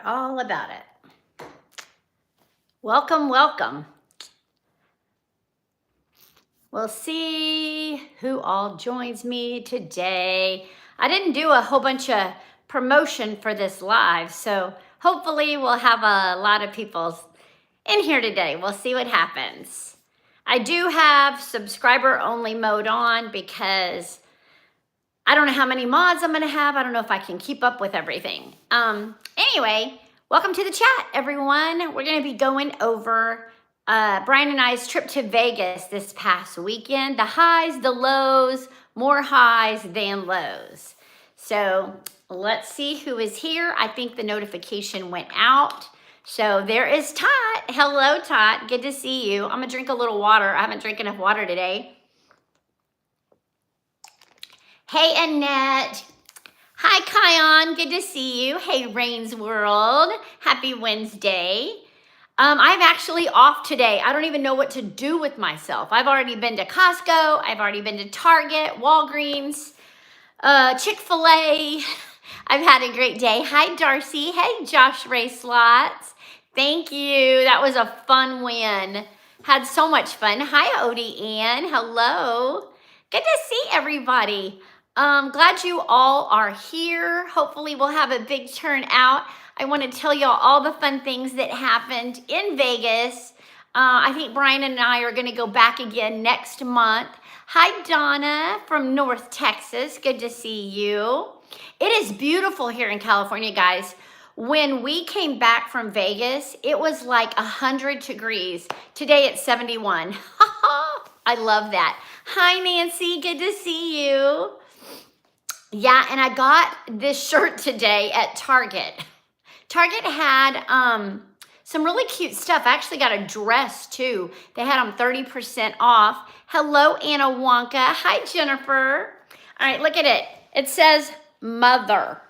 all about it. Welcome, welcome. We'll see who all joins me today. I didn't do a whole bunch of promotion for this live, so hopefully we'll have a lot of people in here today. We'll see what happens. I do have subscriber only mode on because I don't know how many mods I'm gonna have. I don't know if I can keep up with everything. Anyway, welcome to the chat, everyone. We're gonna be going over Brian and I's trip to Vegas this past weekend. The highs, the lows, more highs than lows. So let's see who is here. I think the notification went out. So there is Tot. Hello, Tot. Good to see you. I'm gonna drink a little water. I haven't drank enough water today. Hey, Annette. Hi, Kion. Good to see you. Hey, Rain's World. Happy Wednesday. I'm actually off today. I don't even know what to do with myself. I've already been to Costco. I've already been to Target, Walgreens, Chick-fil-A. I've had a great day. Hi, Darcy. Hey, Josh Ray Slots. Thank you. That was a fun win. Had so much fun. Hi, Odie Ann. Hello. Good to see everybody. Glad you all are here. Hopefully we'll have a big turnout. I want to tell y'all all the fun things that happened in Vegas. I think Brian and I are going to go back again next month. Hi, Donna from North Texas. Good to see you. It is beautiful here in California, guys. When we came back from Vegas, it was like 100 degrees. Today it's 71. I love that. Hi, Nancy. Good to see you. Yeah, and I got this shirt today at Target. Target had some really cute stuff. I actually got a dress too. They had them 30% off. Hello, Anna Wonka. Hi, Jennifer. All right, look at it. It says mother.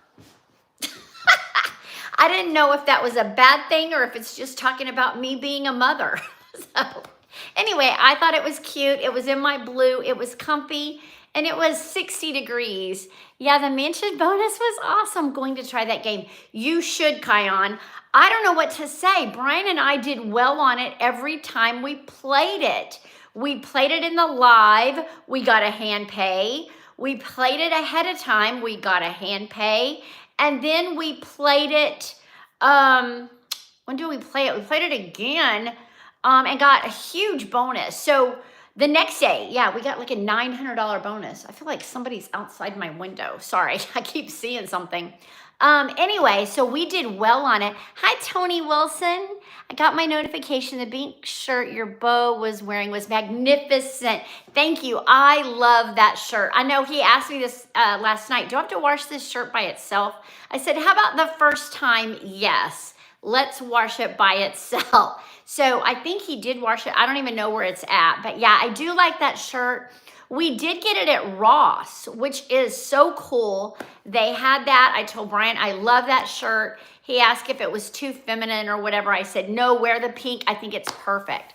I didn't know if that was a bad thing or if it's just talking about me being a mother. So anyway, I thought it was cute. It was in my blue. It was comfy. And it was 60 degrees. Yeah, the mansion bonus was awesome. Going to try that game. You should, Kion. I don't know what to say. Brian and I did well on it every time we played it. We played it in the live. We got a hand pay. We played it ahead of time. We got a hand pay. And then we played it, when did we play it? We played it again and got a huge bonus. So the next day, yeah, we got like a $900 bonus. I feel like somebody's outside my window. Sorry, I keep seeing something. Anyway, so we did well on it. Hi, Tony Wilson. I got my notification. The pink shirt your beau was wearing was magnificent. Thank you. I love that shirt. I know he asked me this last night. Do I have to wash this shirt by itself? I said, how about the first time? Yes. Let's wash it by itself. So I think he did wash it. I don't even know where it's at. But yeah, I do like that shirt. We did get it at Ross, which is so cool. They had that. I told Brian, I love that shirt. He asked if it was too feminine or whatever. I said, no, wear the pink. I think it's perfect.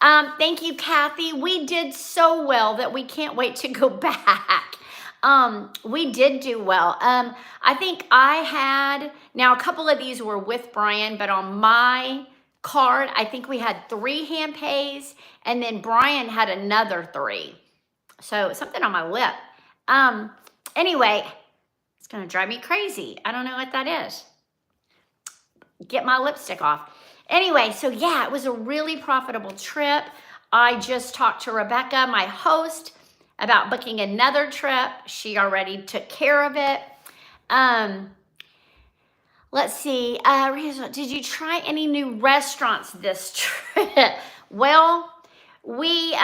Thank you, Kathy. We did so well that we can't wait to go back. We did do well. I think I had, now a couple of these were with Brian, but on my card, I think we had 3 hand pays, and then Brian had another 3. So something on my lip. Anyway, it's gonna drive me crazy. I don't know what that is. Get my lipstick off. Anyway, so yeah, it was a really profitable trip. I just talked to Rebecca, my host, about booking another trip. She already took care of it. Let's see, did you try any new restaurants this trip? Well, we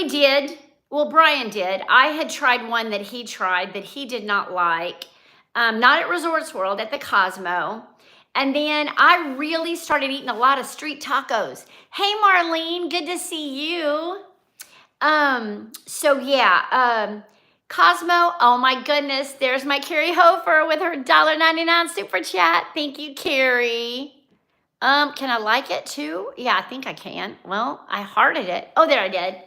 did. Well, Brian did. I had tried one that he tried that he did not like. Not at Resorts World, at the Cosmo. And then I really started eating a lot of street tacos. Hey, Marlene, good to see you. So yeah, Cosmo, oh my goodness, there's my Carrie Hofer with her $1.99 super chat. Thank you, Carrie. Can I like it too? Yeah, I think I can. Well, I hearted it. Oh, there I did.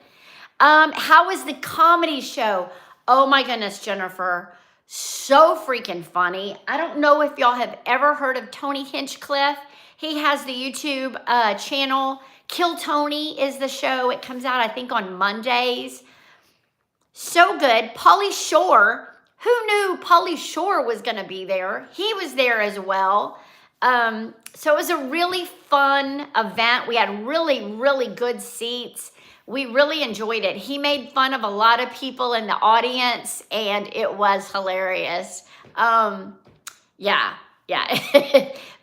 How was the comedy show? Oh my goodness, Jennifer. So freaking funny. I don't know if y'all have ever heard of Tony Hinchcliffe. He has the YouTube channel. Kill Tony is the show. It comes out, I think, on Mondays. So good. Pauly Shore. Who knew Pauly Shore was going to be there? He was there as well. So it was a really fun event. We had really, really good seats. We really enjoyed it. He made fun of a lot of people in the audience, and it was hilarious. Yeah.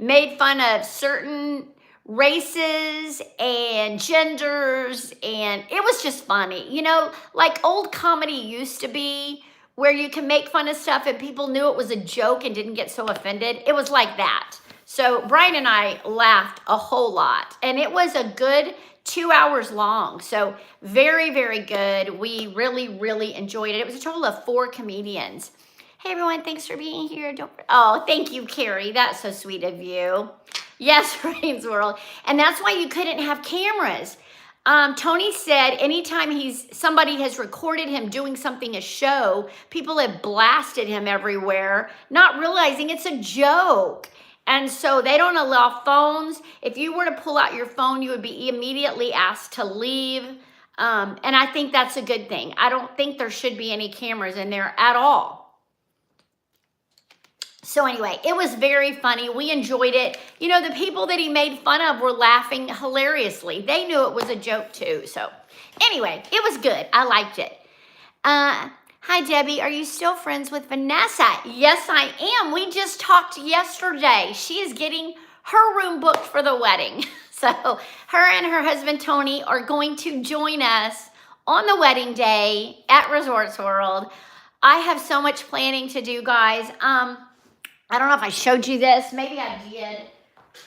Made fun of certain races and genders, and it was just funny. You know, like old comedy used to be, where you can make fun of stuff and people knew it was a joke and didn't get so offended. It was like that. So Brian and I laughed a whole lot, and it was a good 2 hours long. So very, very good. We really, really enjoyed it. It was a total of 4 comedians. Hey everyone, thanks for being here. Oh, thank you, Carrie. That's so sweet of you. Yes, Rain's World. And that's why you couldn't have cameras. Tony said anytime somebody has recorded him doing something, a show, people have blasted him everywhere, not realizing it's a joke. And so they don't allow phones. If you were to pull out your phone, you would be immediately asked to leave. And I think that's a good thing. I don't think there should be any cameras in there at all. So anyway, it was very funny. We enjoyed it. You know, the people that he made fun of were laughing hilariously. They knew it was a joke too. So anyway, it was good. I liked it. Hi, Debbie. Are you still friends with Vanessa? Yes, I am. We just talked yesterday. She is getting her room booked for the wedding. So her and her husband, Tony, are going to join us on the wedding day at Resorts World. I have so much planning to do, guys. I don't know if I showed you this. Maybe I did.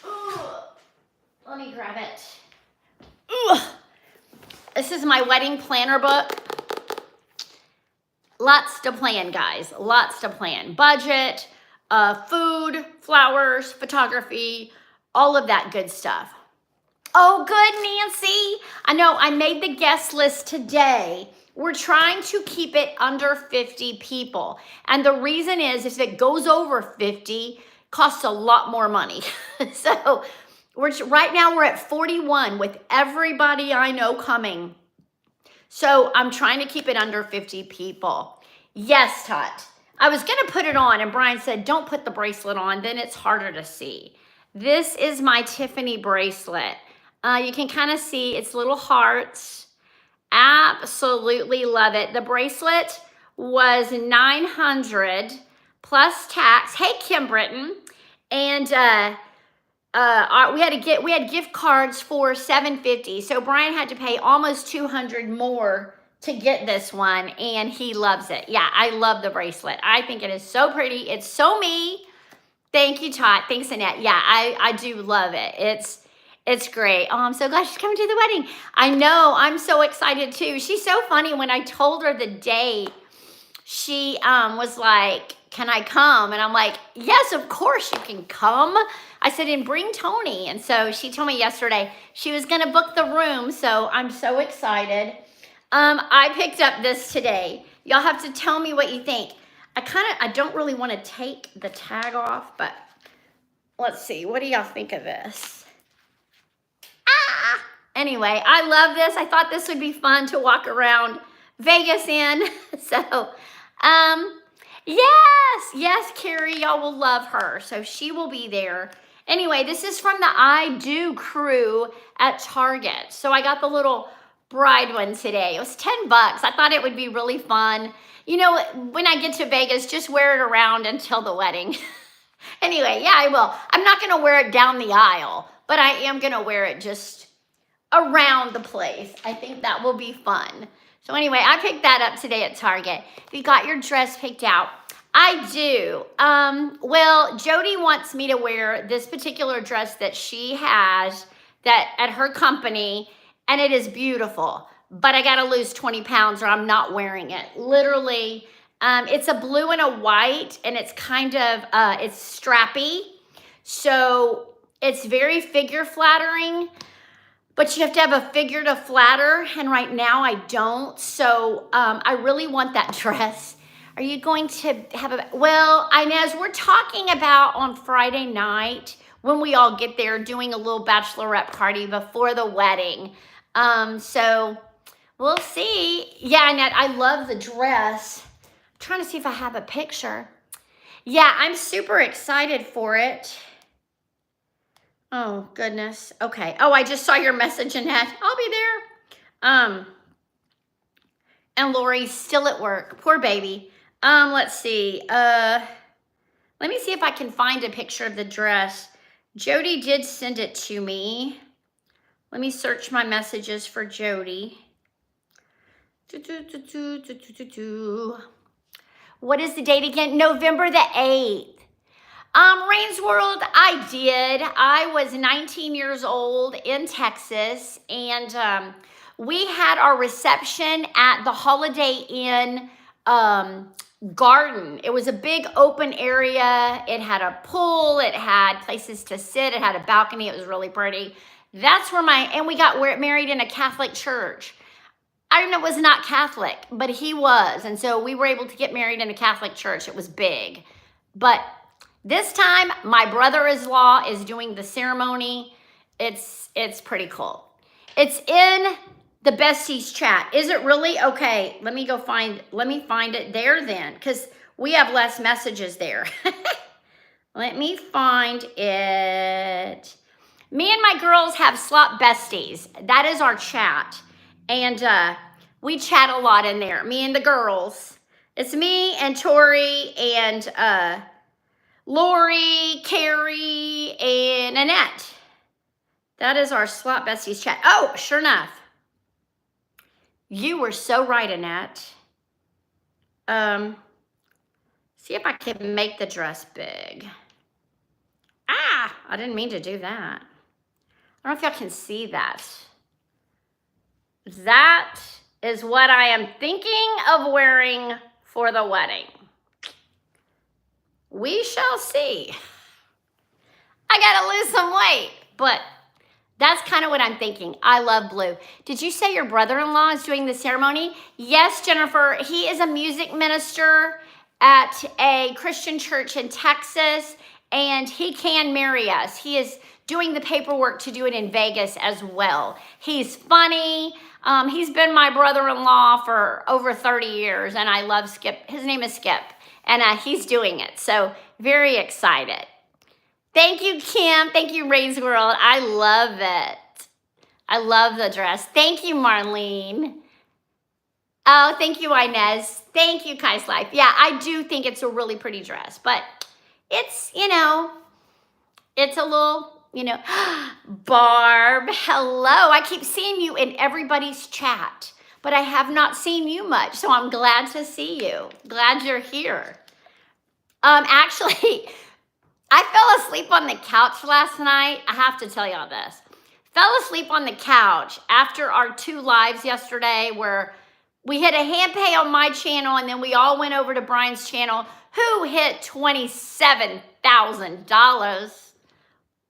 Ooh, let me grab it. Ooh. This is my wedding planner book. Lots to plan, guys. Lots to plan. Budget, food, flowers, photography, all of that good stuff. Oh, good, Nancy. I know I made the guest list today. We're trying to keep it under 50 people. And the reason is if it goes over 50, costs a lot more money. So right now we're at 41 with everybody I know coming. So I'm trying to keep it under 50 people. Yes, Tut. I was going to put it on and Brian said, don't put the bracelet on. Then it's harder to see. This is my Tiffany bracelet. You can kind of see its little hearts. Absolutely love it. The bracelet was $900 plus tax. Hey, Kim Britton. And we had gift cards for $750. So Brian had to pay almost $200 more to get this one, and he loves it. Yeah, I love the bracelet. I think it is so pretty. It's so me. Thank you, Todd. Thanks, Annette. Yeah, I do love it. It's great. Oh, I'm so glad she's coming to the wedding. I know. I'm so excited too. She's so funny. When I told her the date, she was like, can I come? And I'm like, yes, of course you can come. I said, and bring Tony. And so she told me yesterday she was going to book the room. So I'm so excited. I picked up this today. Y'all have to tell me what you think. I don't really want to take the tag off, but let's see. What do y'all think of this? Anyway, I love this. I thought this would be fun to walk around Vegas in. So, yes, Carrie, y'all will love her. So she will be there. Anyway, this is from the I Do crew at Target. So I got the little bride one today. It was $10. I thought it would be really fun. You know, when I get to Vegas, just wear it around until the wedding. Anyway, yeah, I will. I'm not going to wear it down the aisle, but I am going to wear it just around the place. I think that will be fun. So anyway, I picked that up today at Target. You got your dress picked out? I do. Well, Jody wants me to wear this particular dress that she has that at her company, and it is beautiful. But I got to lose 20 pounds or I'm not wearing it. Literally, it's a blue and a white, and it's kind of, it's strappy. So it's very figure flattering. But you have to have a figure to flatter, and right now I don't. So I really want that dress. Are you going to have a, well, Inez, we're talking about on Friday night when we all get there doing a little bachelorette party before the wedding. So we'll see. Yeah, Annette, I love the dress. I'm trying to see if I have a picture. Yeah, I'm super excited for it. Oh, goodness. Okay. Oh, I just saw your message, Annette. I'll be there. And Lori's still at work. Poor baby. Let's see. Let me see if I can find a picture of the dress. Jody did send it to me. Let me search my messages for Jody. What is the date again? November the 8th. Rain's World, I did. I was 19 years old in Texas, and we had our reception at the Holiday Inn garden. It was a big open area. It had a pool. It had places to sit. It had a balcony. It was really pretty. That's where and we got married in a Catholic church. I was not Catholic, but he was. And so we were able to get married in a Catholic church. It was big. But this time, my brother-in-law is doing the ceremony. It's pretty cool. It's in the besties chat. Is it really? Okay, let me find it there then, because we have less messages there. Let me find it. Me and my girls have Slop Besties. That is our chat. And we chat a lot in there, me and the girls. It's me and Tori and Lori, Carrie, and Annette. That is our Slop Besties chat. Oh, sure enough. You were so right, Annette. See if I can make the dress big. Ah, I didn't mean to do that. I don't know if y'all can see that. That is what I am thinking of wearing for the wedding. We shall see. I gotta lose some weight, but that's kind of what I'm thinking. I love blue. Did you say your brother-in-law is doing the ceremony? Yes, Jennifer. He is a music minister at a Christian church in Texas, and he can marry us. He is doing the paperwork to do it in Vegas as well. He's funny. He's been my brother-in-law for over 30 years, and I love Skip. His name is Skip, and he's doing it. So very excited. Thank you, Kim. Thank you, Ray's World. I love it. I love the dress. Thank you, Marlene. Oh, thank you, Inez. Thank you, Kai's Life. Yeah, I do think it's a really pretty dress, but it's, it's a little, Barb, hello. I keep seeing you in everybody's chat, but I have not seen you much, so I'm glad to see you. Glad you're here. Actually, I fell asleep on the couch last night. I have to tell y'all this. Fell asleep on the couch after our 2 lives yesterday where we hit a hand pay on my channel and then we all went over to Brian's channel, who hit $27,000.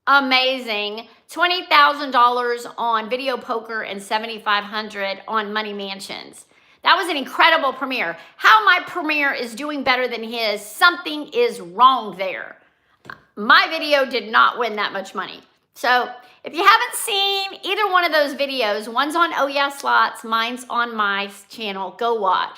Amazing. $20,000 on Video Poker and $7,500 on Money Mansions. That was an incredible premiere. How my premiere is doing better than his, something is wrong there. My video did not win that much money. So if you haven't seen either one of those videos, one's on Oh Yeah Slots, mine's on my channel, go watch.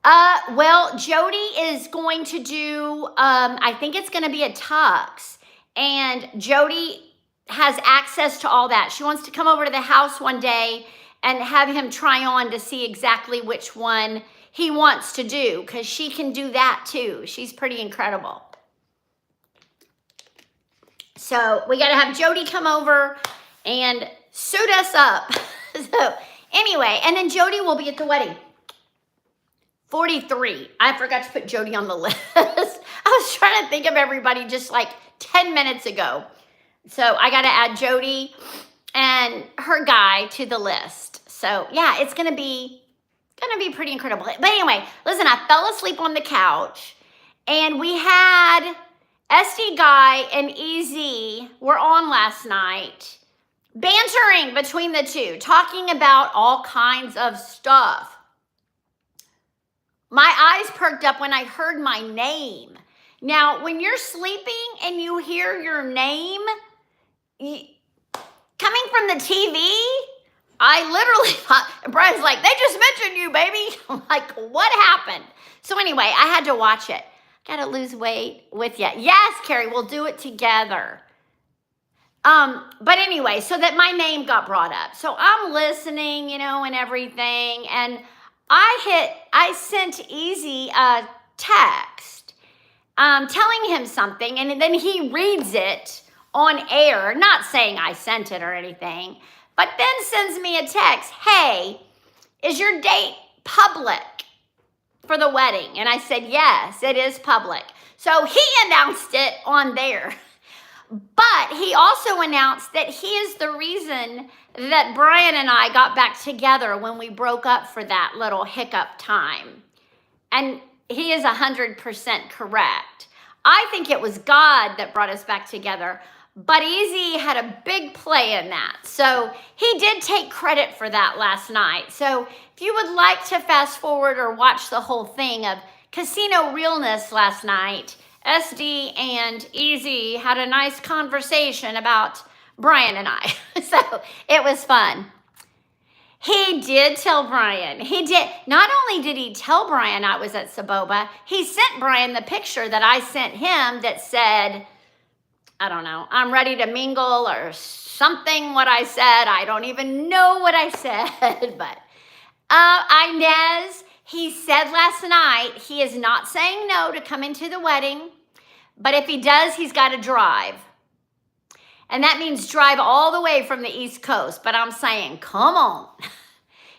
Well, Jody is going to do, I think it's going to be a tux. And Jody has access to all that. She wants to come over to the house one day and have him try on to see exactly which one he wants to do, because she can do that too. She's pretty incredible. So we got to have Jody come over and suit us up. So anyway, and then Jody will be at the wedding. 43. I forgot to put Jody on the list. I was trying to think of everybody just like 10 minutes ago. So I got to add Jody and her guy to the list. So yeah, it's going to be pretty incredible. But anyway, listen, I fell asleep on the couch and we had SD Guy and EZ were on last night, bantering between the two, talking about all kinds of stuff. my eyes perked up when I heard my name. Now, when you're sleeping and you hear your name coming from the TV, I literally thought, and Brian's like, they just mentioned you, baby. I'm like, what happened? So anyway, I had to watch it. Gotta lose weight with you. Yes, Carrie, we'll do it together. But anyway, so that my name got brought up. So I'm listening, and everything. And I sent Easy a text, telling him something. And then he reads it on air, not saying I sent it or anything, but then sends me a text. Hey, is your date public for the wedding? And I said, yes, it is public. So he announced it on there. But he also announced that he is the reason that Brian and I got back together when we broke up for that little hiccup time. And he is 100% correct. I think it was God that brought us back together, but Easy had a big play in that. So he did take credit for that last night. So if you would like to fast forward or watch the whole thing of Casino Realness last night, SD and Easy had a nice conversation about Brian and I. So it was fun. He did tell Brian. He did. Not only did he tell Brian I was at Saboba, he sent Brian the picture that I sent him that said, I don't know, I'm ready to mingle or something what I said. I don't even know what I said. But Inez, he said last night he is not saying no to coming to the wedding. But if he does, he's got to drive. And that means drive all the way from the East Coast. But I'm saying, come on.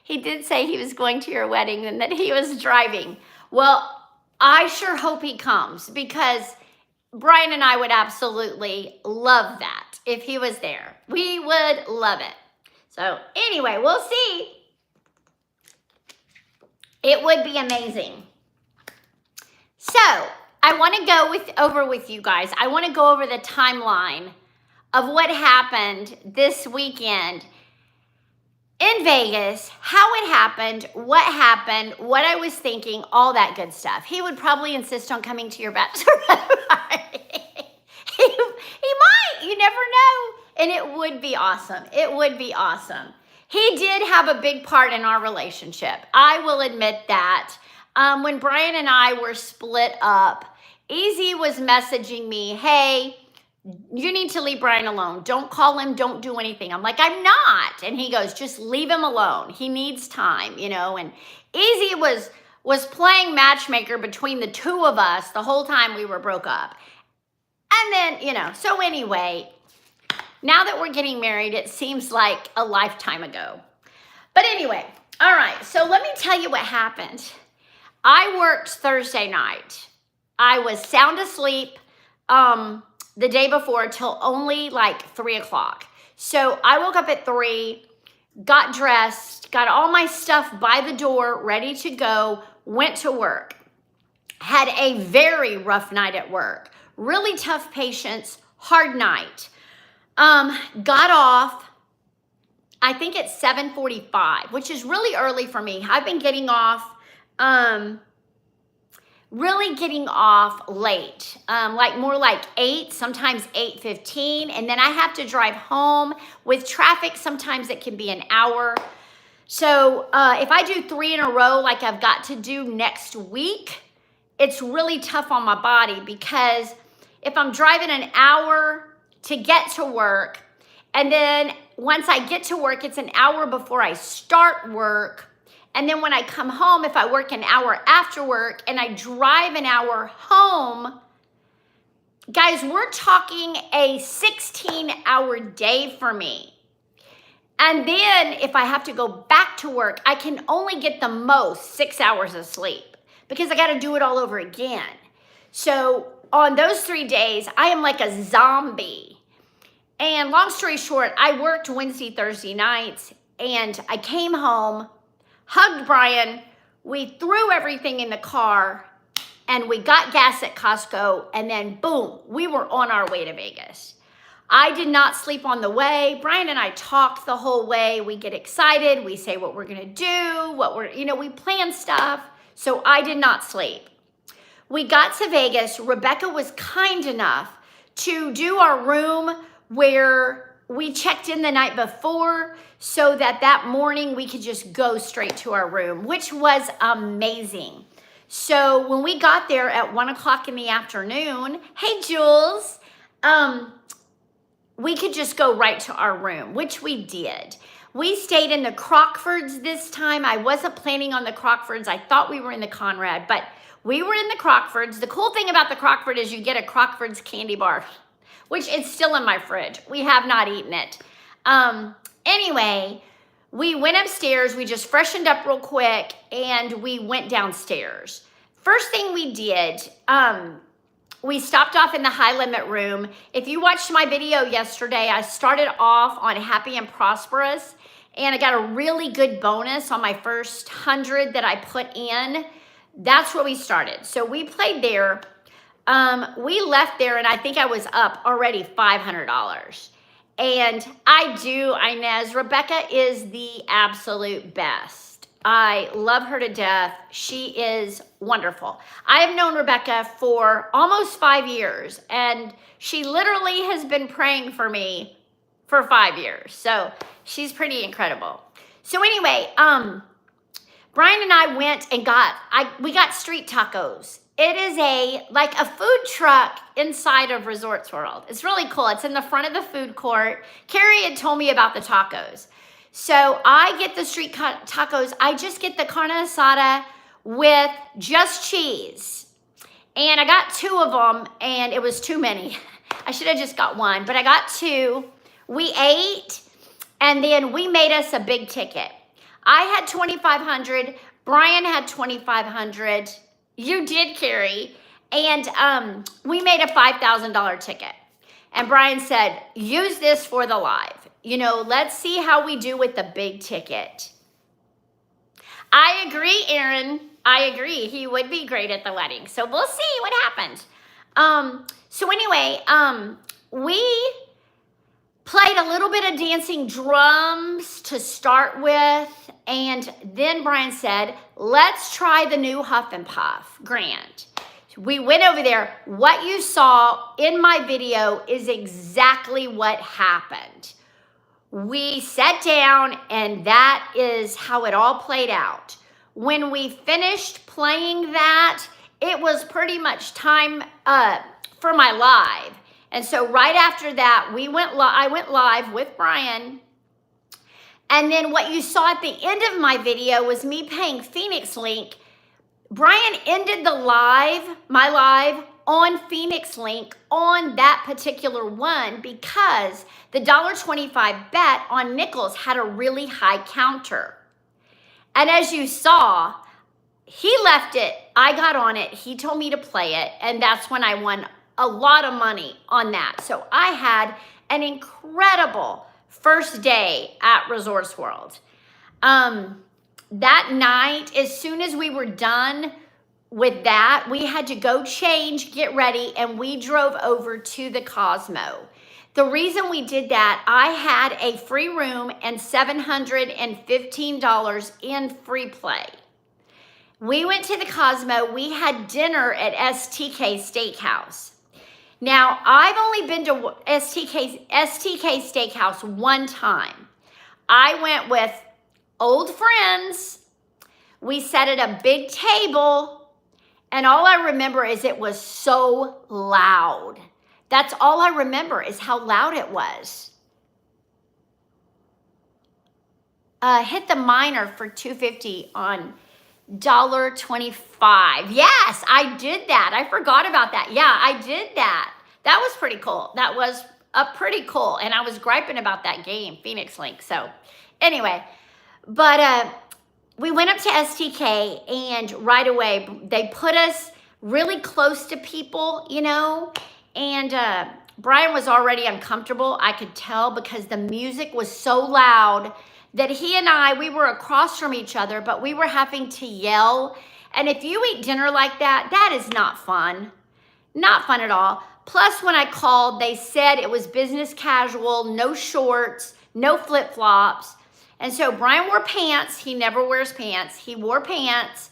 He did say he was going to your wedding and that he was driving. Well, I sure hope he comes because Brian and I would absolutely love that if he was there. We would love it. So anyway, we'll see. It would be amazing. So I want to go over with you guys. I want to go over the timeline of what happened this weekend in Vegas, how it happened, what I was thinking, all that good stuff. He would probably insist on coming to your bachelor party. he might, you never know. And it would be awesome. It would be awesome. He did have a big part in our relationship. I will admit that. When Brian and I were split up, Easy was messaging me, hey, you need to leave Brian alone. Don't call him. Don't do anything. I'm like, I'm not. And he goes, just leave him alone. He needs time, and Easy was playing matchmaker between the two of us the whole time we were broke up. And then, so anyway, now that we're getting married, it seems like a lifetime ago. But anyway, all right. So let me tell you what happened. I worked Thursday night. I was sound asleep the day before till only like 3 o'clock. So I woke up at 3, got dressed, got all my stuff by the door, ready to go, went to work. Had a very rough night at work. Really tough patients, hard night. Got off, I think it's 7:45, which is really early for me. I've been getting off, really getting off late, like more like 8, sometimes 8:15. And then I have to drive home with traffic. Sometimes it can be an hour. So if I do 3 in a row, like I've got to do next week, it's really tough on my body because if I'm driving an hour to get to work, and then once I get to work, it's an hour before I start work. And then when I come home, if I work an hour after work and I drive an hour home, guys, we're talking a 16-hour day for me. And then if I have to go back to work, I can only get the most 6 hours of sleep because I got to do it all over again. So on those 3 days, I am like a zombie. And long story short, I worked Wednesday, Thursday nights, and I came home, hugged Brian, we threw everything in the car, and we got gas at Costco, and then boom, we were on our way to Vegas. I did not sleep on the way. Brian and I talked the whole way. We get excited. We say what we're going to do, we plan stuff. So I did not sleep. We got to Vegas. Rebecca was kind enough to do our room where we checked in the night before so that morning we could just go straight to our room, which was amazing. So when we got there at 1 o'clock in the afternoon, hey, Jules, we could just go right to our room, which we did. We stayed in the Crockfords this time. I wasn't planning on the Crockfords. I thought we were in the Conrad, but we were in the Crockfords. The cool thing about the Crockford is you get a Crockfords candy bar, which is still in my fridge. We have not eaten it. Anyway, we went upstairs. We just freshened up real quick, and we went downstairs. First thing we did, we stopped off in the high limit room. If you watched my video yesterday, I started off on Happy and Prosperous, and I got a really good bonus on my first 100 that I put in. That's where we started. So we played there. We left there, and I think I was up already $500. And Inez, Rebecca is the absolute best. I love her to death. She is wonderful. I have known Rebecca for almost 5 years, and she literally has been praying for me for 5 years. So she's pretty incredible. So anyway, Brian and I went and we got street tacos. It is like a food truck inside of Resorts World. It's really cool. It's in the front of the food court. Carrie had told me about the tacos. So I get the street tacos. I just get the carne asada with just cheese. And I got 2 of them, and it was too many. I should have just got 1, but I got 2. We ate, and then we made us a big ticket. I had $2,500. Brian had $2,500. You did, Carrie. And we made a $5,000 ticket. And Brian said, use this for the live. You know, let's see how we do with the big ticket. I agree, Aaron. I agree. He would be great at the wedding. So we'll see what happens. So anyway, we played a little bit of dancing drums to start with. And then Brian said, let's try the new Huff and Puff Grand. We went over there. What you saw in my video is exactly what happened. We sat down, and that is how it all played out. When we finished playing that, it was pretty much time for my live. And so right after that, I went live with Brian. And then what you saw at the end of my video was me paying Phoenix Link. Brian ended my live on Phoenix Link on that particular one because the $1.25 bet on nickels had a really high counter. And as you saw, he left it, I got on it, he told me to play it, and that's when I won a lot of money on that. So I had an incredible first day at Resorts World. That night, as soon as we were done with that, we had to go change, get ready, and we drove over to the Cosmo. The reason we did that, I had a free room and $715 in free play. We went to the Cosmo. We had dinner at STK Steakhouse. Now, I've only been to STK Steakhouse one time. I went with old friends. We sat at a big table. And all I remember is it was so loud. That's all I remember is how loud it was. Hit the minor for $2.50 on $1.25. Yes, I did that. I forgot about that. Yeah, I did that. That was pretty cool. That was pretty cool. And I was griping about that game, Phoenix Link. So anyway, but we went up to STK, and right away they put us really close to people, you know, and Brian was already uncomfortable. I could tell because the music was so loud that he and we were across from each other, but we were having to yell. And if you eat dinner like that, that is not fun. Not fun at all. Plus, when I called, they said it was business casual, no shorts, no flip-flops. And so Brian wore pants. He never wears pants. He wore pants.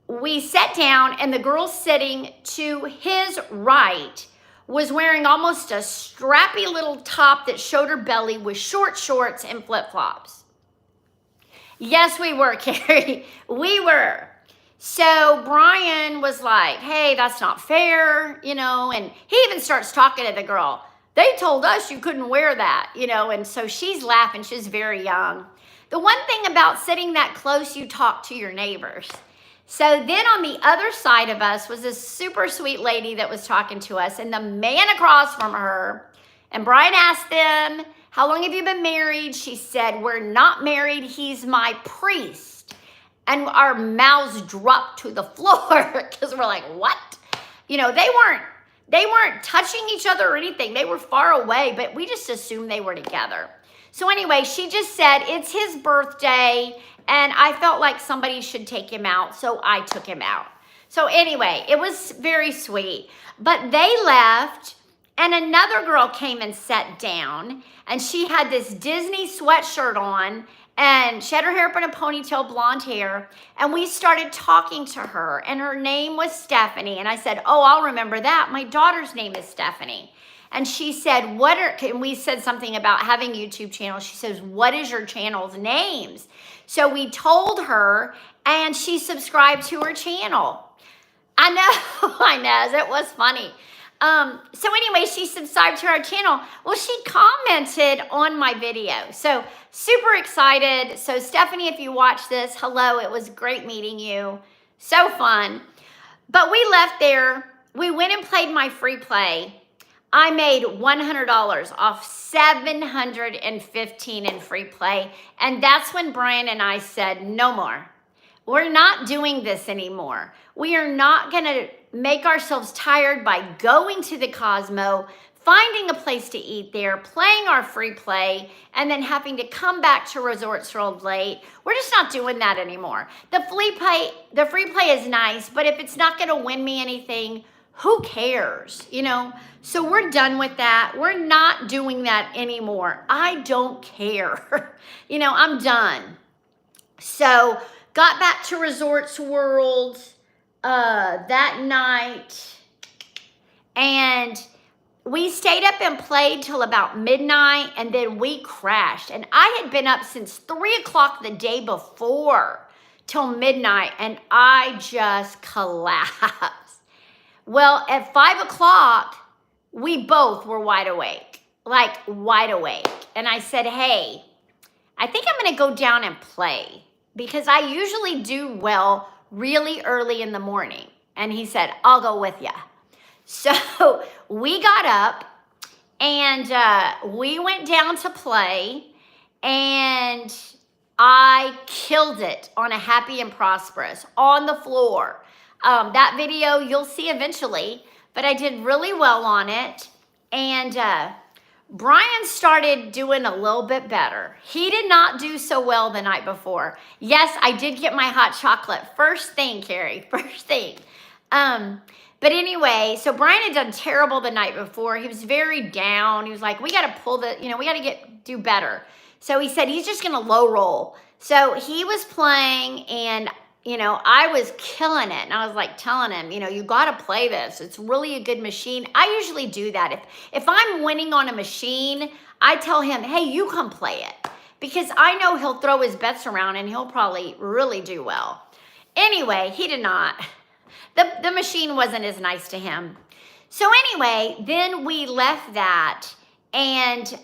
we sat down, and the girl sitting to his right was wearing almost a strappy little top that showed her belly with short shorts and flip-flops. Yes, we were, Carrie. We were. So Brian was like, hey, that's not fair, you know, and he even starts talking to the girl. They told us you couldn't wear that, you know, and so she's laughing. She's very young. The one thing about sitting that close, you talk to your neighbors. So then on the other side of us was this super sweet lady that was talking to us, and the man across from her, and Brian asked them, how long have you been married? She said, we're not married. He's my priest. And our mouths dropped to the floor because we're like, what? You know, they weren't touching each other or anything. They were far away, but we just assumed they were together. So anyway, she just said, it's his birthday, and I felt like somebody should take him out, so I took him out. So anyway, it was very sweet. But they left, and another girl came and sat down, and she had this Disney sweatshirt on, and she had her hair up in a ponytail, blonde hair, and we started talking to her, and her name was Stephanie, and I said, oh, I'll remember that. My daughter's name is Stephanie. And she said, and we said something about having YouTube channels. She says, what is your channel's names? So we told her, and she subscribed to her channel. I know, I know, it was funny. So anyway, she subscribed to our channel. Well, she commented on my video. So super excited. So Stephanie, if you watch this, hello, it was great meeting you. So fun. But we left there. We went and played my free play. I made $100 off $715 in free play. And that's when Brian and I said, no more. We're not doing this anymore. We are not going to make ourselves tired by going to the Cosmo, finding a place to eat there, playing our free play, and then having to come back to Resorts World late. We're just not doing that anymore. The free play is nice, but if it's not going to win me anything, who cares, you know? So we're done with that. We're not doing that anymore. I don't care. You know, I'm done. So got back to Resorts World that night, and we stayed up and played till about midnight, and then we crashed. And I had been up since 3 o'clock the day before till midnight, and I just collapsed. Well, at 5 o'clock, we both were wide awake, like wide awake. And I said, hey, I think I'm going to go down and play because I usually do well really early in the morning. And he said, I'll go with you. So we got up and we went down to play, and I killed it on a Happy and Prosperous on the floor. That video you'll see eventually, but I did really well on it. And Brian started doing a little bit better. He did not do so well the night before. Yes, I did get my hot chocolate. First thing, Carrie, first thing. But anyway, so Brian had done terrible the night before. He was very down. He was like, we got to pull the, you know, we got to do better. So he said he's just going to low roll. So he was playing, and you know, I was killing it. And I was like telling him, you know, you got to play this. It's really a good machine. I usually do that. If I'm winning on a machine, I tell him, hey, you come play it. Because I know he'll throw his bets around and he'll probably really do well. Anyway, he did not. The machine wasn't as nice to him. So anyway, then we left that, and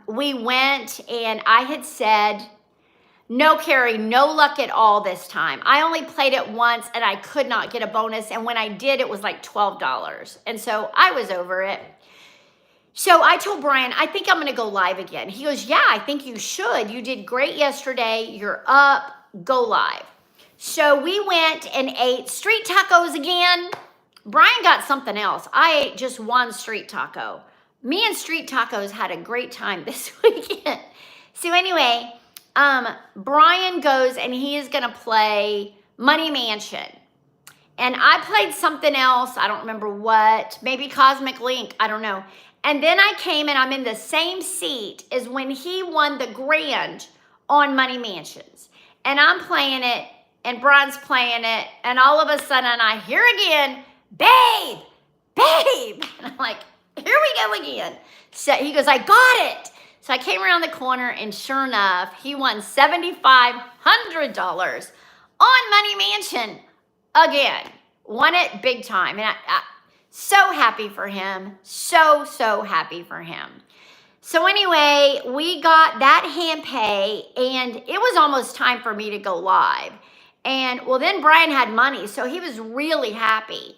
we went, and I had said, no, Carrie, no luck at all this time. I only played it once, and I could not get a bonus. And when I did, it was like $12. And so I was over it. So I told Brian, I think I'm going to go live again. He goes, yeah, I think you should. You did great yesterday. You're up. Go live. So we went and ate street tacos again. Brian got something else. I ate just one street taco. Me and street tacos had a great time this weekend. So anyway, Brian goes and he is going to play Money Mansion. And I played something else. I don't remember what. Maybe Cosmic Link. I don't know. And then I came and I'm in the same seat as when he won the grand on Money Mansions. And I'm playing it. and Brian's playing it, and all of a sudden I hear again, babe, babe. And I'm like, here we go again. So he goes, I got it. So I came around the corner, and sure enough, he won $7,500 on Money Mansion again. Won it big time. And I so happy for him. So happy for him. So anyway, we got that hand pay, and it was almost time for me to go live. And well, then Brian had money, so he was really happy.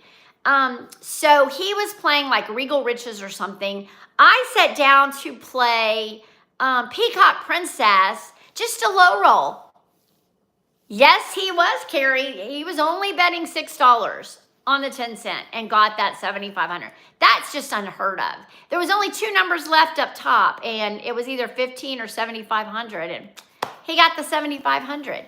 So he was playing like Regal Riches or something. I sat down to play Peacock Princess, just a low roll. Yes, he was, Carrie. He was only betting $6 on the 10 cent and got that 7,500. That's just unheard of. There was only 2 numbers left up top, and it was either 15 or 7,500, and he got the 7,500.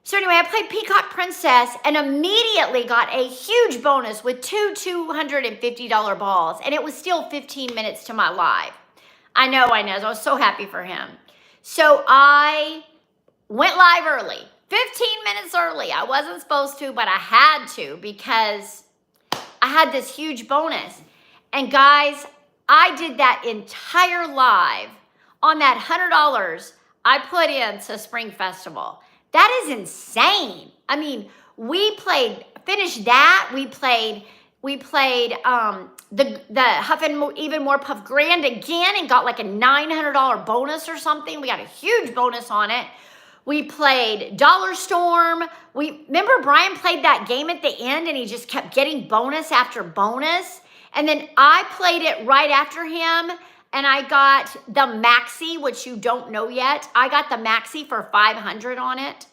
So anyway, I played Peacock Princess and immediately got a huge bonus with 2 $250 balls, and it was still 15 minutes to my live. I know. I was so happy for him. So I went live early. 15 minutes early. I wasn't supposed to, but I had to because I had this huge bonus. And guys, I did that entire live on that $100 I put into Spring Festival. That is insane. I mean, finished that. We played the Huff and Even More Puff Grand again and got like a $900 bonus or something. We got a huge bonus on it. We played Dollar Storm. Remember Brian played that game at the end and he just kept getting bonus after bonus. And then I played it right after him and I got the Maxi, which you don't know yet. I got the Maxi for $500 on it.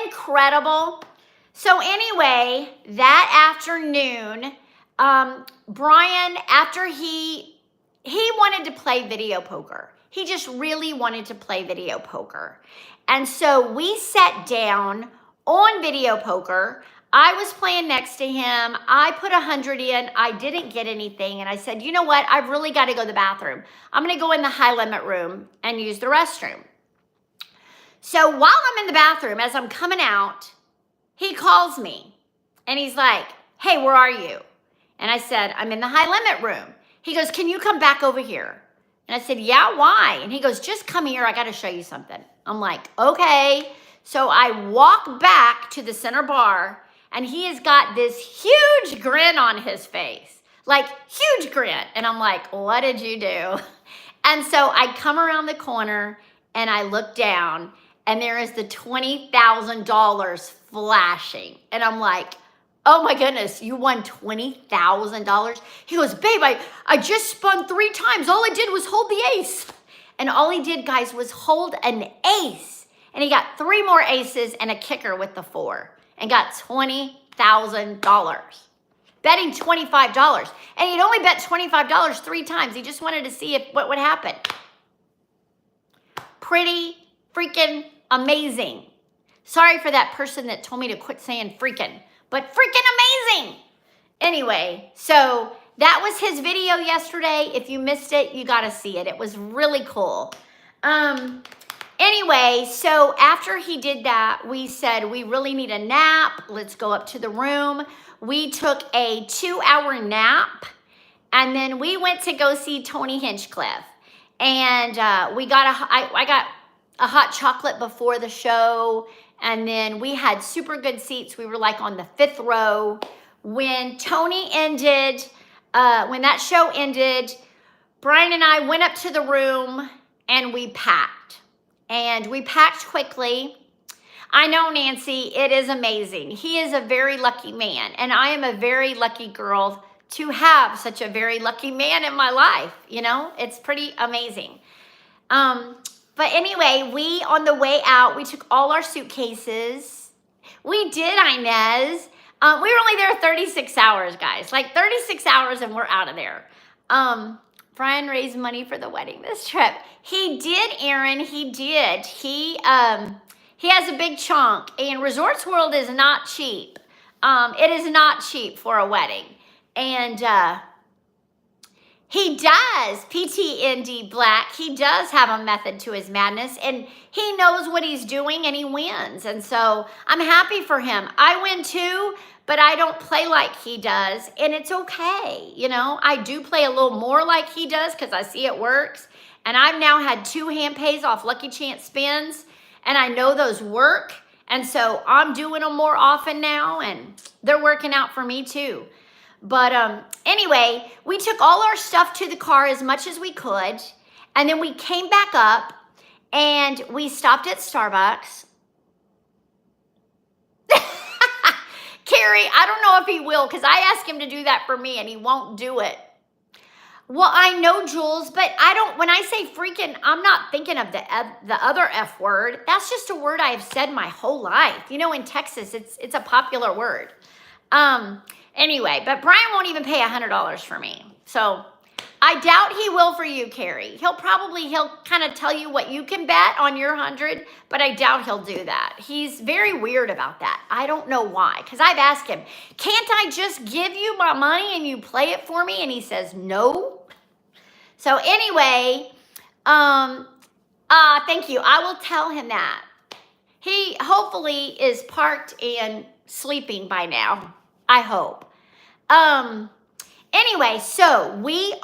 Incredible. So anyway, that afternoon, Brian, after he wanted to play video poker. He just really wanted to play video poker. And so we sat down on video poker. I was playing next to him. I put 100 in. I didn't get anything. And I said, you know what? I've really got to go to the bathroom. I'm going to go in the high limit room and use the restroom. So while I'm in the bathroom, as I'm coming out, he calls me and he's like, hey, where are you? And I said, I'm in the high limit room. He goes, can you come back over here? And I said, yeah, why? And he goes, just come here. I got to show you something. I'm like, okay. So I walk back to the center bar and he has got this huge grin on his face, like huge grin. And I'm like, what did you do? And so I come around the corner and I look down and there is the $20,000 flashing. And I'm like, oh my goodness, you won $20,000? He goes, babe, I just spun 3 times. All I did was hold the ace. And all he did, guys, was hold an ace. And he got 3 more aces and a kicker with the 4 and got $20,000. Betting $25. And he'd only bet $25 3 times. He just wanted to see what would happen. Pretty freaking amazing. Sorry for that person that told me to quit saying freaking. But freaking amazing. Anyway, so that was his video yesterday. If you missed it, you got to see it. It was really cool. Anyway, so after he did that, we said, we really need a nap. Let's go up to the room. We took a 2-hour nap, and then we went to go see Tony Hinchcliffe. And I got a hot chocolate before the show. And then we had super good seats. We were like on the 5th row. When Tony ended, when that show ended, Brian and I went up to the room and we packed. And we packed quickly. I know, Nancy, it is amazing. He is a very lucky man. And I am a very lucky girl to have such a very lucky man in my life. You know, it's pretty amazing. But anyway, on the way out, we took all our suitcases. We did, Inez. We were only there 36 hours, guys. Like 36 hours and we're out of there. Brian raised money for the wedding this trip. He did, Aaron. He did. He has a big chunk. And Resorts World is not cheap. It is not cheap for a wedding. And He does, PTND Black. He does have a method to his madness, and he knows what he's doing, and he wins. And so I'm happy for him. I win too, but I don't play like he does, and it's okay. You know, I do play a little more like he does because I see it works. And I've now had 2 hand pays off Lucky Chance spins, and I know those work. And so I'm doing them more often now, and they're working out for me too. But anyway, we took all our stuff to the car as much as we could, and then we came back up, and we stopped at Starbucks. Carrie, I don't know if he will, because I asked him to do that for me, and he won't do it. Well, I know, Jules, but I don't, when I say freaking, I'm not thinking of the other F word. That's just a word I've said my whole life. You know, in Texas, it's a popular word. Anyway, but Brian won't even pay $100 for me. So I doubt he will for you, Carrie. He'll kind of tell you what you can bet on your 100, but I doubt he'll do that. He's very weird about that. I don't know why, because I've asked him, can't I just give you my money and you play it for me? And he says, no. So anyway, thank you. I will tell him that. He hopefully is parked and sleeping by now. I hope. Anyway, so we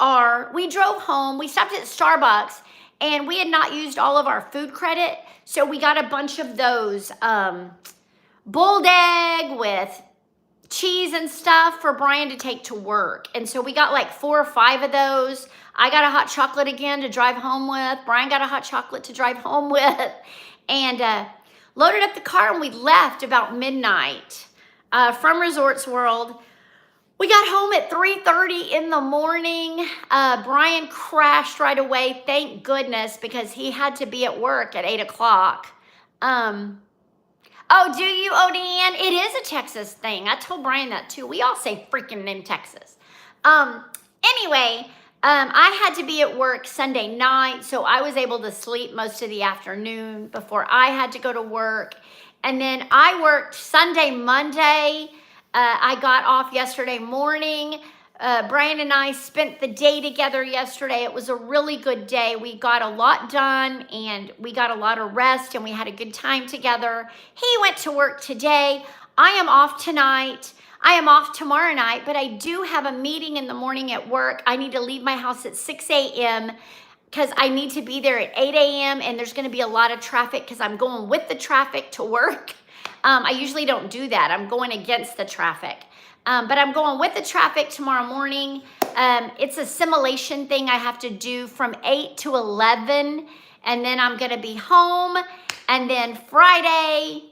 drove home. We stopped at Starbucks, and we had not used all of our food credit. So we got a bunch of those, boiled egg with cheese and stuff for Brian to take to work. And so we got like 4 or 5 of those. I got a hot chocolate again to drive home with. Brian got a hot chocolate to drive home with, and, loaded up the car, and we left about midnight. From Resorts World. We got home at 3:30 in the morning. Brian crashed right away, thank goodness, because he had to be at work at 8 o'clock. Oh, do you, Odean? It is a Texas thing. I told Brian that too. We all say freaking in Texas. Anyway, I had to be at work Sunday night, so I was able to sleep most of the afternoon before I had to go to work. And then I worked Sunday, Monday. I got off yesterday morning. Brian and I spent the day together yesterday. It was a really good day. We got a lot done, and we got a lot of rest, and we had a good time together. He went to work today. I am off tonight. I am off tomorrow night, but I do have a meeting in the morning at work. I need to leave my house at 6 a.m. because I need to be there at 8 a.m. and there's going to be a lot of traffic because I'm going with the traffic to work. I usually don't do that. I'm going against the traffic. But I'm going with the traffic tomorrow morning. It's a simulation thing I have to do from 8 to 11, and then I'm going to be home. And then Friday,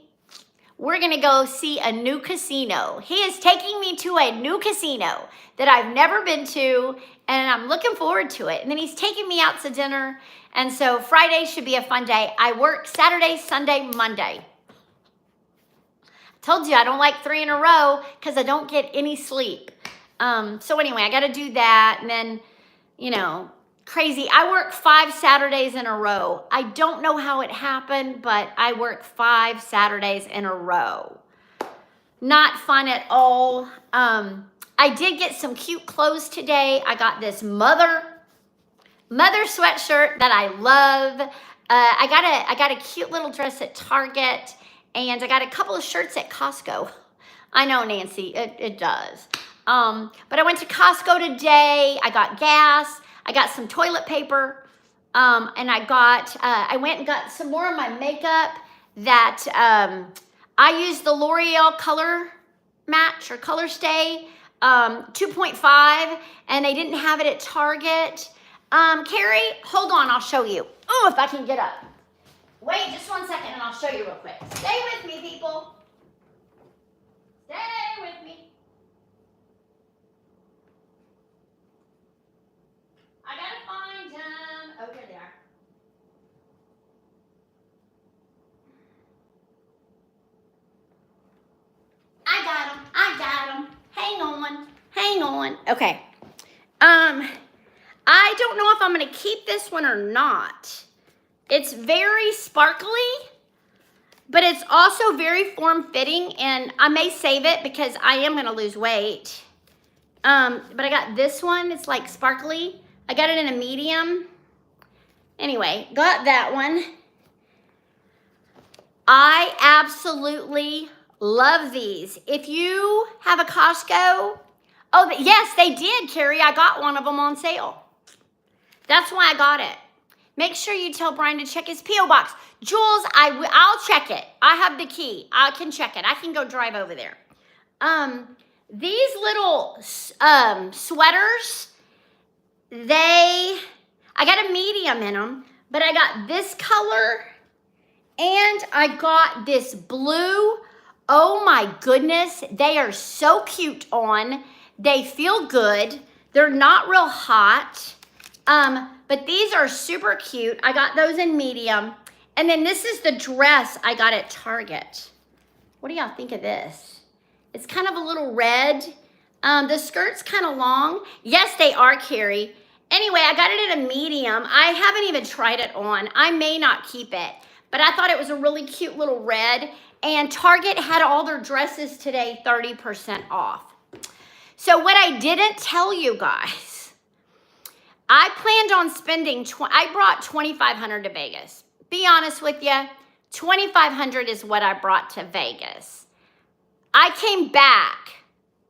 we're going to go see a new casino. He is taking me to a new casino that I've never been to, and I'm looking forward to it. And then he's taking me out to dinner, and so Friday should be a fun day. I work Saturday, Sunday, Monday. Told you I don't like 3 in a row because I don't get any sleep. So anyway, I got to do that, and then, you know, crazy. I work 5 Saturdays in a row. I don't know how it happened, but I work 5 Saturdays in a row. Not fun at all. I did get some cute clothes today. I got this mother sweatshirt that I love. I got a cute little dress at Target, and I got a couple of shirts at Costco. I know, Nancy, it does. But I went to Costco today. I got gas. I got some toilet paper. And I went and got some more of my makeup that I used the L'Oreal Color Match or Color Stay 2.5, and they didn't have it at Target. Carrie, hold on, I'll show you. Oh, if I can get up. Wait just 1 second and I'll show you real quick. Stay with me, people. Stay with me. I gotta find them. Oh, here they are. I got them. Hang on. Okay. I don't know if I'm gonna keep this one or not. It's very sparkly, but it's also very form-fitting, and I may save it because I am gonna lose weight. But I got this one. It's like sparkly, I got it in a medium. Anyway, got that one. I absolutely love these. If you have a Costco, oh, yes, they did, Carrie. I got one of them on sale. That's why I got it. Make sure you tell Brian to check his P.O. box. Jules, I'll check it. I have the key. I can check it. I can go drive over there. These little sweaters, I got a medium in them, but I got this color and I got this blue. Oh my goodness, they are so cute on. They feel good. They're not real hot, but these are super cute. I got those in medium. And then this is the dress I got at Target. What do y'all think of this? It's kind of a little red. The skirt's kind of long. Yes, they are, Carrie. Anyway, I got it in a medium. I haven't even tried it on. I may not keep it, but I thought it was a really cute little red. And Target had all their dresses today 30% off. So what I didn't tell you guys, I planned on spending, I brought $2,500 to Vegas. Be honest with you, $2,500 is what I brought to Vegas. I came back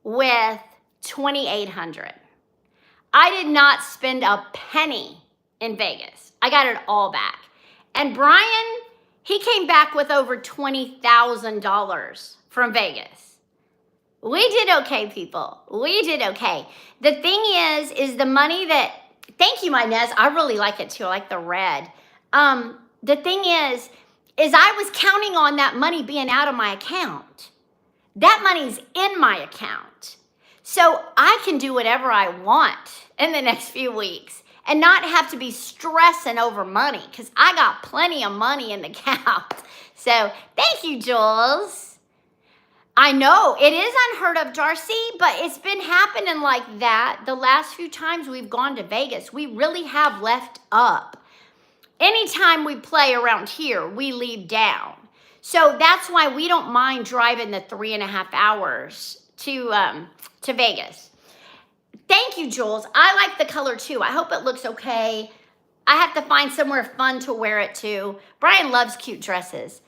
with $2,800. I did not spend a penny in Vegas. I got it all back. And Brian, he came back with over $20,000 from Vegas. We did okay, people. We did okay. The thing is the money that, thank you, my Nez. I really like it too. I like the red. The thing is I was counting on that money being out of my account. That money's in my account. So I can do whatever I want in the next few weeks and not have to be stressing over money because I got plenty of money in the account. So thank you, Jules. I know it is unheard of, Darcy, but it's been happening like that the last few times we've gone to Vegas. We really have left up. Anytime we play around here, we leave down. So that's why we don't mind driving the 3.5 hours to Vegas. Thank you, Jules. I like the color too. I hope it looks okay. I have to find somewhere fun to wear it to. Brian loves cute dresses.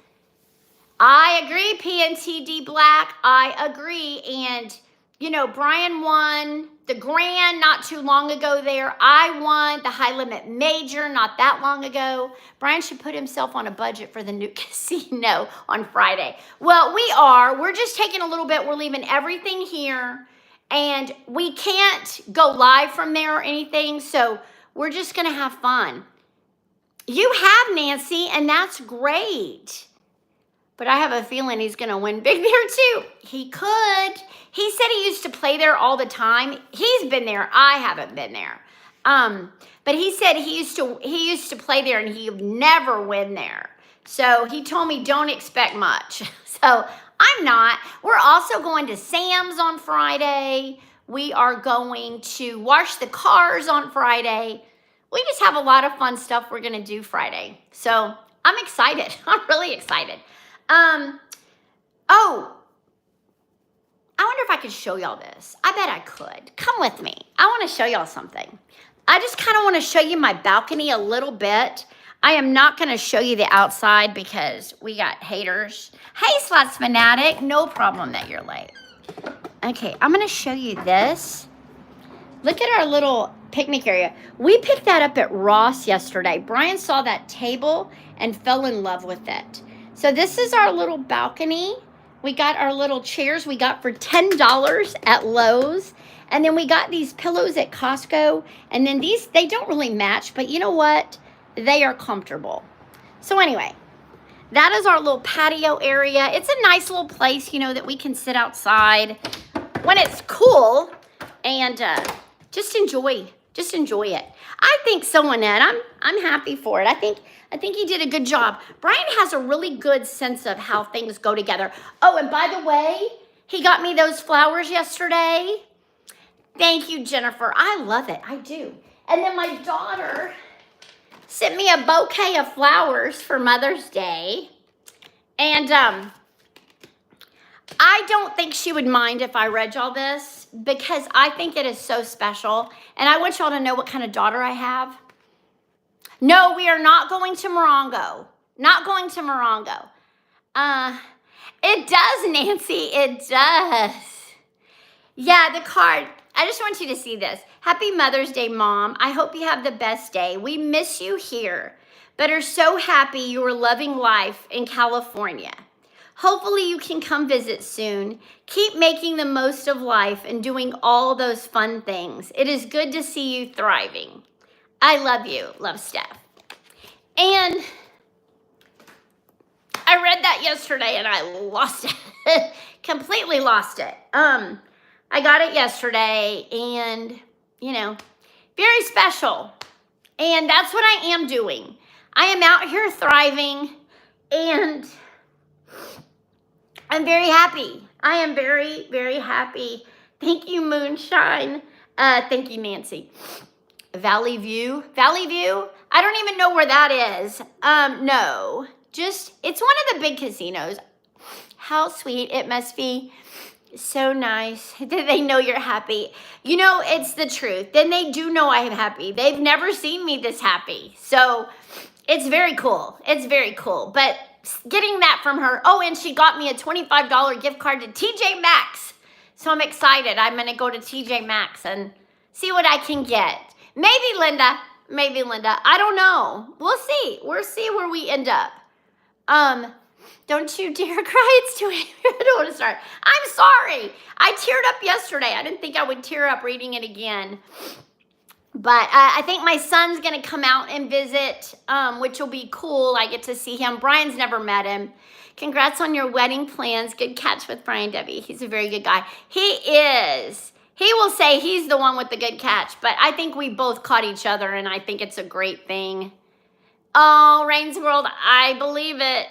I agree, PNTD Black. I agree. And, you know, Brian won the Grand not too long ago there. I won the High Limit Major not that long ago. Brian should put himself on a budget for the new casino on Friday. Well, we are. We're just taking a little bit. We're leaving everything here. And we can't go live from there or anything. So we're just going to have fun. You have, Nancy, and that's great. But I have a feeling he's going to win big there too. He could. He said he used to play there all the time. He's been there. I haven't been there. But he said he used to play there and he would never win there. So he told me don't expect much. So I'm not. We're also going to Sam's on Friday. We are going to wash the cars on Friday. We just have a lot of fun stuff we're going to do Friday. So I'm excited. I'm really excited. Oh, I wonder if I could show y'all this. I bet I could. Come with me. I want to show y'all something. I just kind of want to show you my balcony a little bit. I am not going to show you the outside because we got haters. Hey, Slots Fanatic. No problem that you're late. Okay, I'm going to show you this. Look at our little picnic area. We picked that up at Ross yesterday. Brian saw that table and fell in love with it. So this is our little balcony. We got our little chairs we got for $10 at Lowe's. And then we got these pillows at Costco. And then these, they don't really match, but you know what? They are comfortable. So anyway, that is our little patio area. It's a nice little place, you know, that we can sit outside when it's cool and just enjoy it. I think so, Annette. I'm happy for it. I think he did a good job. Brian has a really good sense of how things go together. Oh, and by the way, he got me those flowers yesterday. Thank you, Jennifer. I love it. I do. And then my daughter sent me a bouquet of flowers for Mother's Day. And I don't think she would mind if I read y'all this. because I think it is so special. And I want y'all to know what kind of daughter I have. No, we are not going to Morongo. Not going to Morongo. It does, Nancy. It does. Yeah, the card. I just want you to see this. Happy Mother's Day, Mom. I hope you have the best day. We miss you here, but are so happy you are loving life in California. Hopefully you can come visit soon. Keep making the most of life and doing all those fun things. It is good to see you thriving. I love you. Love, Steph. And I read that yesterday and I lost it. Completely lost it. I got it yesterday and, you know, very special. And that's what I am doing. I am out here thriving and I'm very happy. I am very, very happy. Thank you, Moonshine. Thank you, Nancy. Valley View. Valley View? I don't even know where that is. No. Just, it's one of the big casinos. How sweet. It must be so nice that they know you're happy. You know, it's the truth. Then they do know I am happy. They've never seen me this happy. So it's very cool. It's very cool. But getting that from her. Oh, and she got me a $25 gift card to TJ Maxx. So I'm excited. I'm going to go to TJ Maxx and see what I can get. Maybe Linda. Maybe Linda. I don't know. We'll see. We'll see where we end up. Don't you dare cry. It's too late. I don't want to start. I'm sorry. I teared up yesterday. I didn't think I would tear up reading it again. But I think my son's going to come out and visit, which will be cool. I get to see him. Brian's never met him. Congrats on your wedding plans. Good catch with Brian W. He's a very good guy. He is. He will say he's the one with the good catch. But I think we both caught each other, and I think it's a great thing. Oh, Rain's World, I believe it.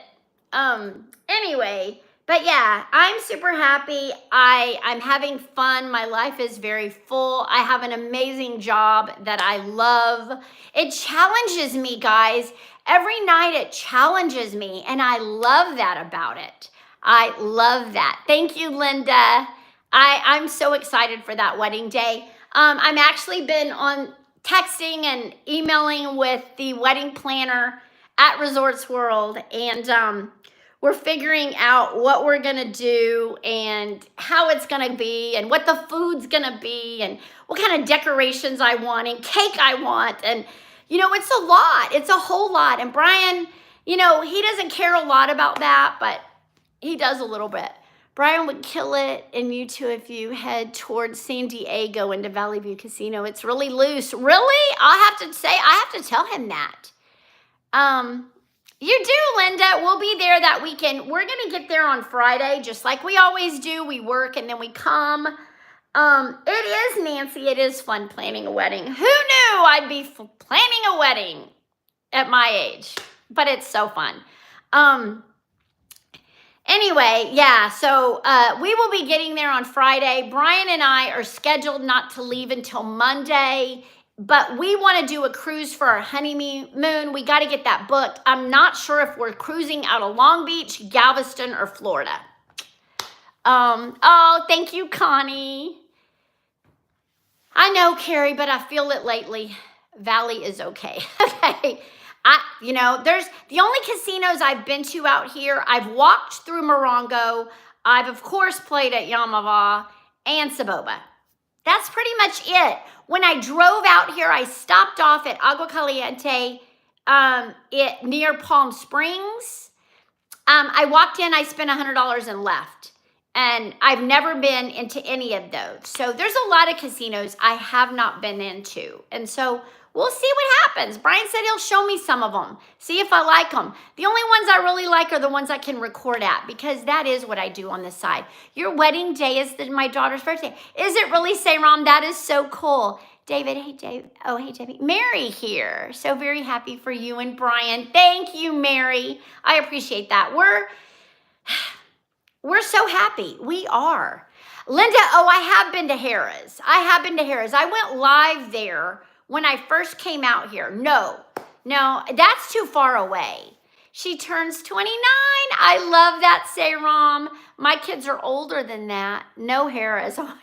Anyway, but yeah, I'm super happy. I'm having fun. My life is very full. I have an amazing job that I love. It challenges me, guys. Every night it challenges me, and I love that about it. I love that. Thank you, Linda. I'm so excited for that wedding day. I'm actually been on texting and emailing with the wedding planner at Resorts World, and we're figuring out what we're gonna do and how it's gonna be and what the food's gonna be and what kind of decorations I want and cake I want. And, you know, it's a lot. It's a whole lot. And Brian, you know, he doesn't care a lot about that, but he does a little bit. Brian would kill it, and you too if you head towards San Diego into Valley View Casino. It's really loose. Really? I have to tell him that. You do, Linda. We'll be there that weekend. We're going to get there on Friday, just like we always do. We work and then we come. It is, Nancy. It is fun planning a wedding. Who knew I'd be planning a wedding at my age? But it's so fun. Anyway, yeah, so we will be getting there on Friday. Brian and I are scheduled not to leave until Monday, but we want to do a cruise for our honeymoon. We got to get that booked. I'm not sure if we're cruising out of Long Beach, Galveston, or Florida. Oh, thank you, Connie. I know, Carrie, but I feel it lately. Valley is okay. Okay. You know, there's the only casinos I've been to out here. I've walked through Morongo. I've, of course, played at Yamava and Saboba. That's pretty much it. When I drove out here, I stopped off at Agua Caliente near Palm Springs. I walked in, I spent $100 and left. And I've never been into any of those. So there's a lot of casinos I have not been into. And so we'll see what happens. Brian said he'll show me some of them, see if I like them. The only ones I really like are the ones I can record at, because that is what I do on the side. Your wedding day is my daughter's birthday. Is it really, Sayram? That is so cool. David, hey, Dave. Oh, hey, David. Mary here. So very happy for you and Brian. Thank you, Mary. I appreciate that. We're so happy. We are. Linda, oh, I have been to Harrah's. I went live there when I first came out here. No, that's too far away. She turns 29. I love that, Sayram. My kids are older than that. No hair is on.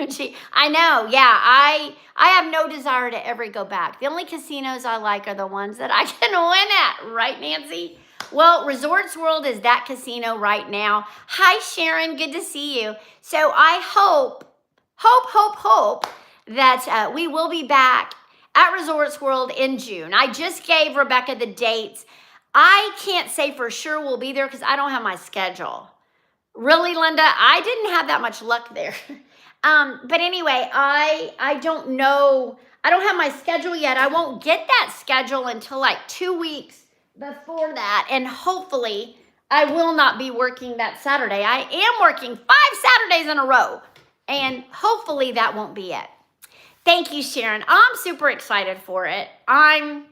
I know. Yeah, I have no desire to ever go back. The only casinos I like are the ones that I can win at. Right, Nancy? Well, Resorts World is that casino right now. Hi, Sharon. Good to see you. So I hope that we will be back at Resorts World in June. I just gave Rebecca the dates. I can't say for sure we'll be there because I don't have my schedule. Really, Linda? I didn't have that much luck there. But anyway, I don't know. I don't have my schedule yet. I won't get that schedule until like 2 weeks before that. And hopefully I will not be working that Saturday. I am working 5 Saturdays in a row. And hopefully that won't be it. Thank you, Sharon. I'm super excited for it. I'm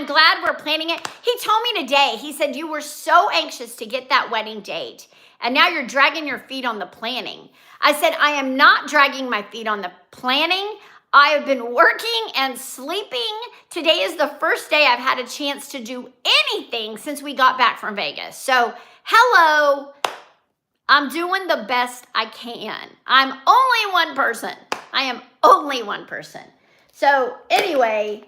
glad we're planning it. He told me today, he said you were so anxious to get that wedding date, and now you're dragging your feet on the planning. I said, I am not dragging my feet on the planning. I have been working and sleeping. Today is the first day I've had a chance to do anything since we got back from Vegas. So, hello. I'm doing the best I can. I'm only one person. I am only one person. So, anyway,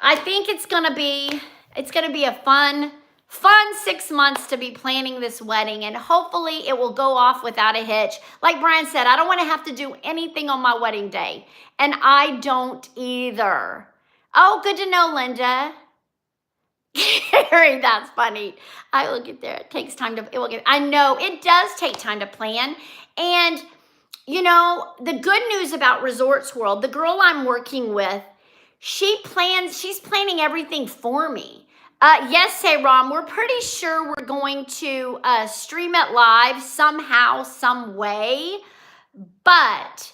I think it's gonna be a fun 6 months to be planning this wedding, and hopefully it will go off without a hitch. Like Brian said, I don't want to have to do anything on my wedding day, and I don't either. Oh, good to know, Linda. Gary, that's funny. I will get there. It takes time to. I know it does take time to plan, and you know the good news about Resorts World, the girl I'm working with. She's planning everything for me. Yes, Sayram, we're pretty sure we're going to stream it live somehow, some way. But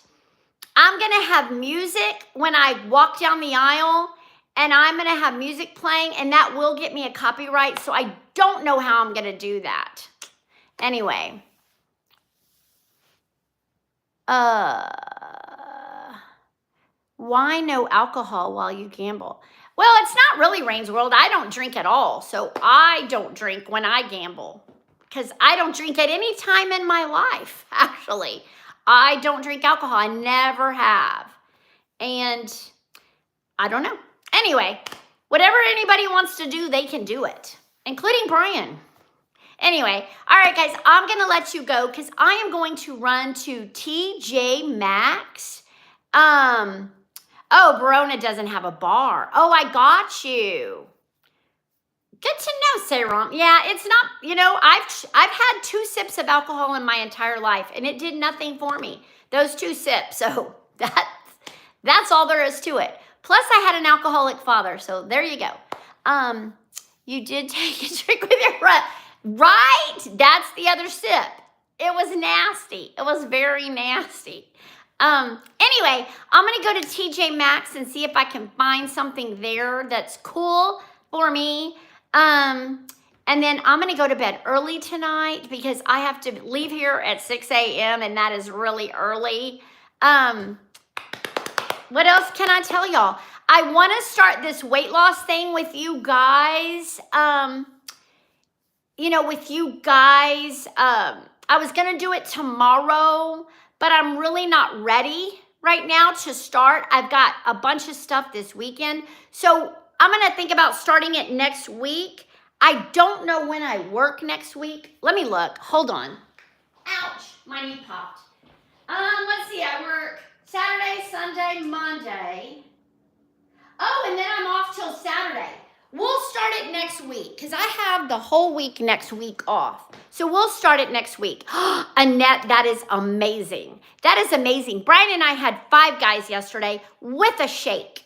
I'm going to have music when I walk down the aisle, and I'm going to have music playing, and that will get me a copyright. So I don't know how I'm going to do that. Anyway. Why no alcohol while you gamble? Well, it's not really Rain's World. I don't drink at all. So I don't drink when I gamble because I don't drink at any time in my life, actually. I don't drink alcohol. I never have. And I don't know. Anyway, whatever anybody wants to do, they can do it, including Brian. Anyway, all right, guys, I'm going to let you go because I am going to run to TJ Maxx. Oh, Verona doesn't have a bar. Oh, I got you. Good to know, Sayram. Yeah, it's not, you know, I've had 2 sips of alcohol in my entire life, and it did nothing for me. Those 2 sips. So that's all there is to it. Plus, I had an alcoholic father, so there you go. You did take a drink with your breath. Right? That's the other sip. It was nasty. It was very nasty. Anyway, I'm going to go to TJ Maxx and see if I can find something there that's cool for me. And then I'm going to go to bed early tonight because I have to leave here at 6 a.m. and that is really early. What else can I tell y'all? I want to start this weight loss thing with you guys. I was going to do it tomorrow, but I'm really not ready right now to start. I've got a bunch of stuff this weekend. So I'm going to think about starting it next week. I don't know when I work next week. Let me look. Hold on. Ouch. My knee popped. Let's see. I work Saturday, Sunday, Monday. Oh, and then I'm off till Saturday. We'll start it next week because I have the whole week next week off. So we'll start it next week. Annette, that is amazing. That is amazing. Brian and I had 5 guys yesterday with a shake.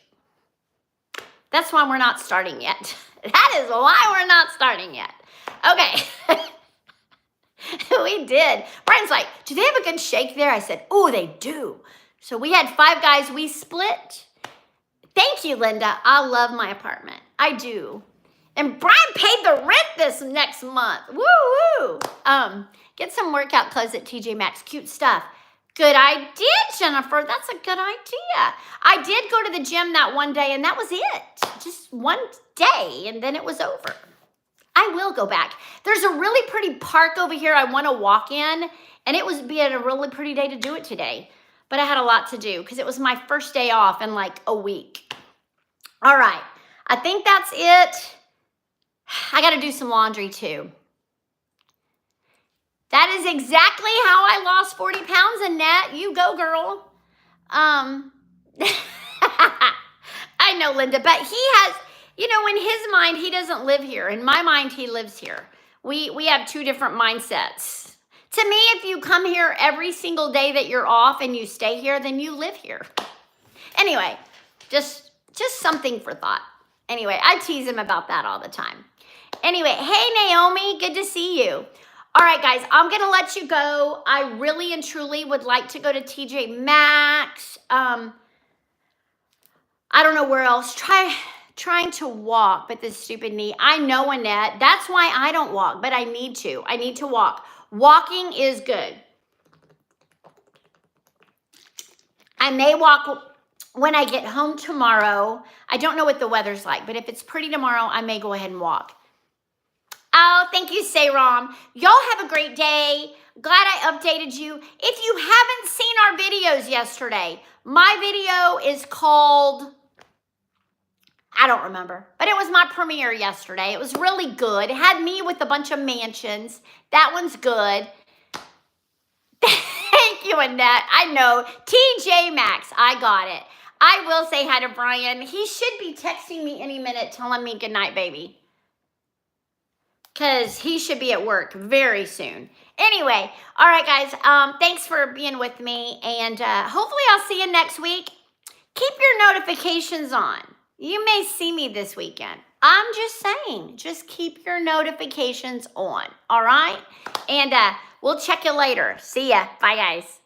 That's why we're not starting yet. That is why we're not starting yet. Okay. We did. Brian's like, do they have a good shake there? I said, oh, they do. So we had 5 guys. We split. Thank you, Linda. I love my apartment. I do. And Brian paid the rent this next month. Woo-woo. Get some workout clothes at TJ Maxx. Cute stuff. Good idea, Jennifer. That's a good idea. I did go to the gym that one day, and that was it. Just one day, and then it was over. I will go back. There's a really pretty park over here I want to walk in, and it was being a really pretty day to do it today. But I had a lot to do because it was my first day off in like a week. All right. I think that's it. I got to do some laundry too. That is exactly how I lost 40 pounds, Annette. You go, girl. I know, Linda, but he has, you know, in his mind, he doesn't live here. In my mind, he lives here. We have two different mindsets. To me, if you come here every single day that you're off and you stay here, then you live here. Anyway, just something for thought. Anyway, I tease him about that all the time. Anyway, hey, Naomi, good to see you. All right, guys, I'm going to let you go. I really and truly would like to go to TJ Maxx. I don't know where else. Trying to walk, but this stupid knee. I know, Annette. That's why I don't walk, but I need to. I need to walk. Walking is good. I may walk when I get home tomorrow. I don't know what the weather's like, but if it's pretty tomorrow, I may go ahead and walk. Oh, thank you, Sayram. Y'all have a great day. Glad I updated you. If you haven't seen our videos yesterday, my video is called, I don't remember, but it was my premiere yesterday. It was really good. It had me with a bunch of mansions. That one's good. Thank you, Annette. I know. TJ Maxx. I got it. I will say hi to Brian. He should be texting me any minute telling me good night, baby. Because he should be at work very soon. Anyway, all right, guys. Thanks for being with me. And hopefully I'll see you next week. Keep your notifications on. You may see me this weekend. I'm just saying. Just keep your notifications on. All right? And we'll check you later. See ya. Bye, guys.